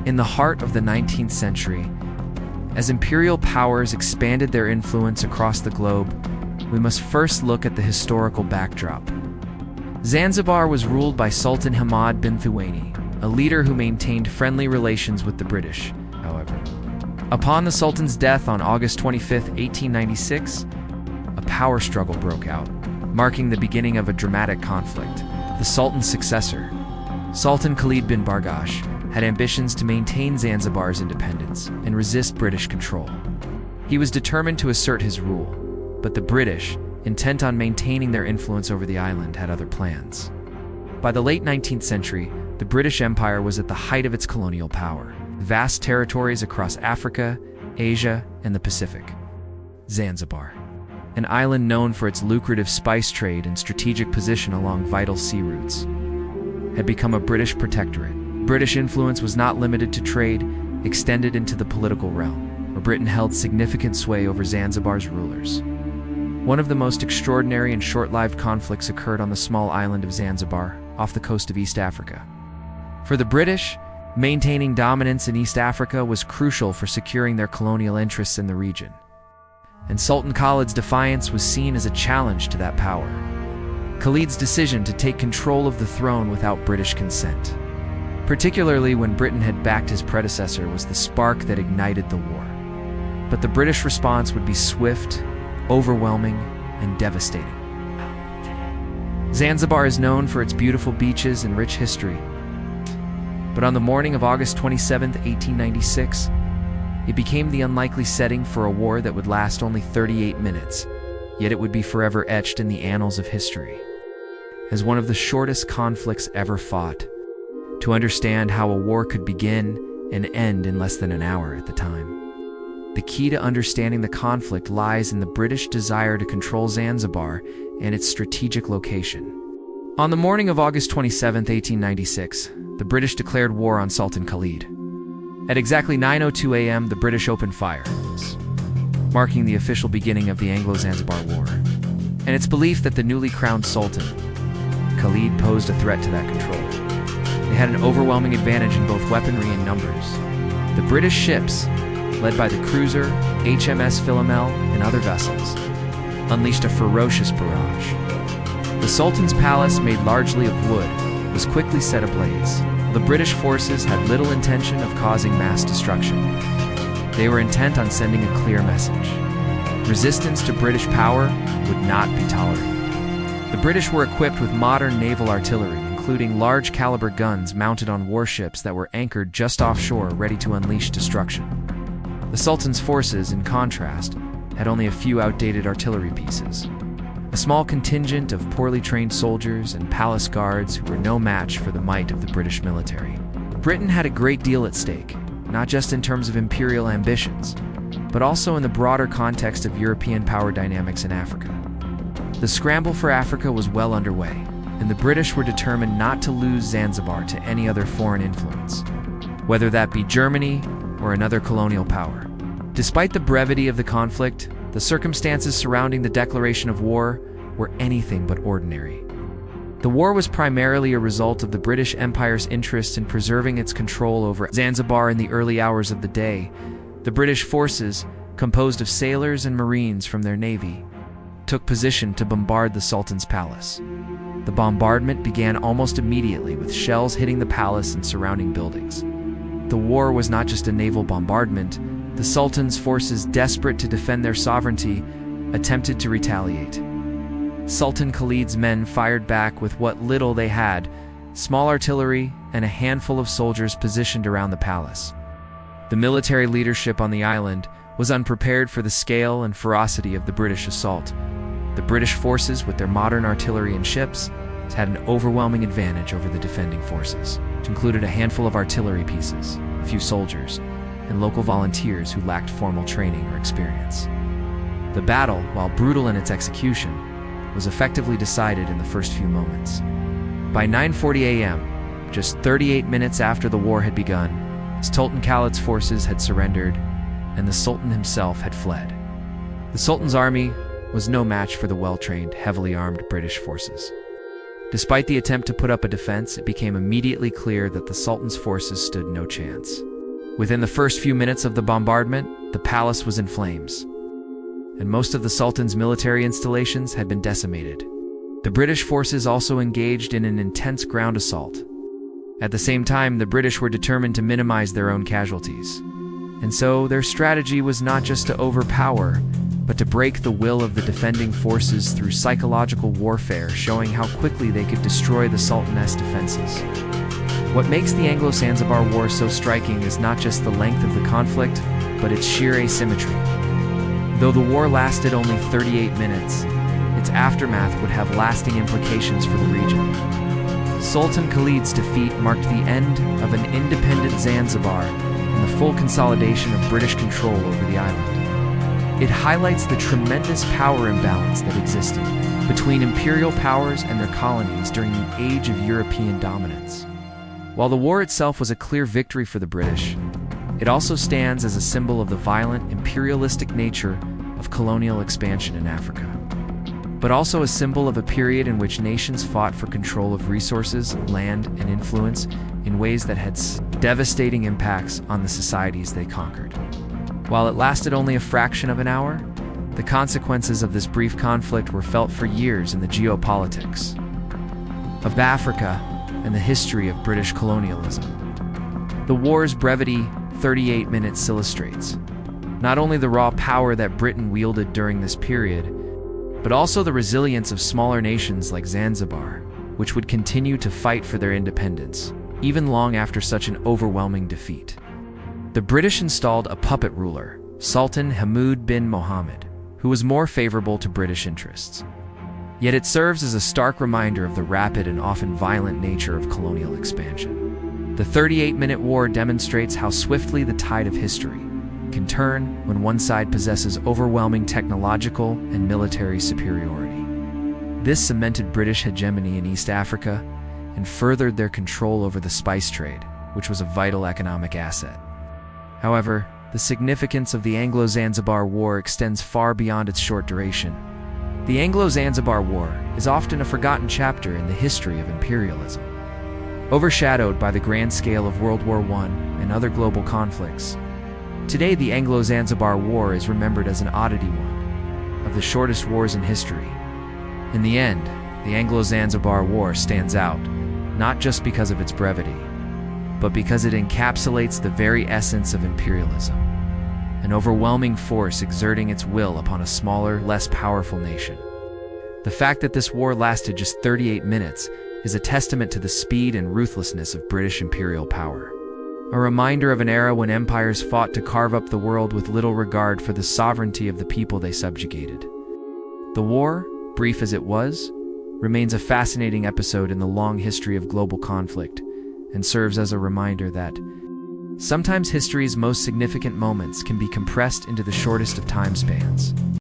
In the heart of the 19th century, as imperial powers expanded their influence across the globe, we must first look at the historical backdrop. Zanzibar was ruled by Sultan Hamad bin Thuwaini, a leader who maintained friendly relations with the British, however. Upon the Sultan's death on August 25, 1896, a power struggle broke out, marking the beginning of a dramatic conflict. The Sultan's successor, Sultan Khalid bin Bargash, had ambitions to maintain Zanzibar's independence and resist British control. He was determined to assert his rule, but the British, intent on maintaining their influence over the island, had other plans. By the late 19th century, the British Empire was at the height of its colonial power, vast territories across Africa, Asia, and the Pacific. Zanzibar, an island known for its lucrative spice trade and strategic position along vital sea routes, had become a British protectorate. British influence was not limited to trade, extended into the political realm, where Britain held significant sway over Zanzibar's rulers. One of the most extraordinary and short-lived conflicts occurred on the small island of Zanzibar, off the coast of East Africa. For the British, maintaining dominance in East Africa was crucial for securing their colonial interests in the region. And Sultan Khalid's defiance was seen as a challenge to that power. Khalid's decision to take control of the throne without British consent, particularly when Britain had backed his predecessor, was the spark that ignited the war. But the British response would be swift, overwhelming, and devastating. Zanzibar is known for its beautiful beaches and rich history. But on the morning of August 27, 1896, it became the unlikely setting for a war that would last only 38 minutes, yet it would be forever etched in the annals of history as one of the shortest conflicts ever fought. To understand how a war could begin and end in less than an hour at the time, the key to understanding the conflict lies in the British desire to control Zanzibar and its strategic location. On the morning of August 27, 1896, the British declared war on Sultan Khalid. At exactly 9:02 a.m., the British opened fire, marking the official beginning of the Anglo-Zanzibar War. And it's believed that the newly crowned Sultan, Khalid, posed a threat to that control. They had an overwhelming advantage in both weaponry and numbers. The British ships, led by the cruiser, HMS Philomel, and other vessels, unleashed a ferocious barrage. The Sultan's palace, made largely of wood, was quickly set ablaze. The British forces had little intention of causing mass destruction. They were intent on sending a clear message. Resistance to British power would not be tolerated. The British were equipped with modern naval artillery, including large-caliber guns mounted on warships that were anchored just offshore, ready to unleash destruction. The Sultan's forces, in contrast, had only a few outdated artillery pieces. A small contingent of poorly trained soldiers and palace guards who were no match for the might of the British military. Britain had a great deal at stake, not just in terms of imperial ambitions, but also in the broader context of European power dynamics in Africa. The scramble for Africa was well underway, and the British were determined not to lose Zanzibar to any other foreign influence, whether that be Germany or another colonial power. Despite the brevity of the conflict, the circumstances surrounding the declaration of war were anything but ordinary. The war was primarily a result of the British Empire's interest in preserving its control over Zanzibar. In the early hours of the day, the British forces, composed of sailors and marines from their navy, took position to bombard the Sultan's palace. The bombardment began almost immediately, with shells hitting the palace and surrounding buildings. The war was not just a naval bombardment. The Sultan's forces, desperate to defend their sovereignty, attempted to retaliate. Sultan Khalid's men fired back with what little they had, small artillery and a handful of soldiers positioned around the palace. The military leadership on the island was unprepared for the scale and ferocity of the British assault. The British forces, with their modern artillery and ships, had an overwhelming advantage over the defending forces, which included a handful of artillery pieces, a few soldiers, and local volunteers who lacked formal training or experience. The battle, while brutal in its execution, was effectively decided in the first few moments. By 9:40 a.m., just 38 minutes after the war had begun, Sultan Khalid's forces had surrendered, and the Sultan himself had fled. The Sultan's army was no match for the well-trained, heavily armed British forces. Despite the attempt to put up a defense, it became immediately clear that the Sultan's forces stood no chance. Within the first few minutes of the bombardment, the palace was in flames, and most of the Sultan's military installations had been decimated. The British forces also engaged in an intense ground assault. At the same time, the British were determined to minimize their own casualties. And so their strategy was not just to overpower, but to break the will of the defending forces through psychological warfare, showing how quickly they could destroy the Sultanate's defenses. What makes the Anglo-Zanzibar War so striking is not just the length of the conflict, but its sheer asymmetry. Though the war lasted only 38 minutes, its aftermath would have lasting implications for the region. Sultan Khalid's defeat marked the end of an independent Zanzibar and the full consolidation of British control over the island. It highlights the tremendous power imbalance that existed between imperial powers and their colonies during the age of European dominance. While the war itself was a clear victory for the British, it also stands as a symbol of the violent, imperialistic nature of colonial expansion in Africa, but also a symbol of a period in which nations fought for control of resources, land, and influence in ways that had devastating impacts on the societies they conquered. While it lasted only a fraction of an hour, the consequences of this brief conflict were felt for years in the geopolitics of Africa and the history of British colonialism. The war's brevity, 38 minutes, illustrates not only the raw power that Britain wielded during this period, but also the resilience of smaller nations like Zanzibar, which would continue to fight for their independence, even long after such an overwhelming defeat. The British installed a puppet ruler, Sultan Hamud bin Mohammed, who was more favorable to British interests. Yet it serves as a stark reminder of the rapid and often violent nature of colonial expansion. The 38-minute war demonstrates how swiftly the tide of history can turn when one side possesses overwhelming technological and military superiority. This cemented British hegemony in East Africa and furthered their control over the spice trade, which was a vital economic asset. However, the significance of the Anglo-Zanzibar War extends far beyond its short duration. The Anglo-Zanzibar War is often a forgotten chapter in the history of imperialism. Overshadowed by the grand scale of World War I and other global conflicts, today the Anglo-Zanzibar War is remembered as an oddity, one of the shortest wars in history. In the end, the Anglo-Zanzibar War stands out, not just because of its brevity, but because it encapsulates the very essence of imperialism, an overwhelming force exerting its will upon a smaller, less powerful nation. The fact that this war lasted just 38 minutes is a testament to the speed and ruthlessness of British imperial power, a reminder of an era when empires fought to carve up the world with little regard for the sovereignty of the people they subjugated. The war, brief as it was, remains a fascinating episode in the long history of global conflict and serves as a reminder that sometimes history's most significant moments can be compressed into the shortest of time spans.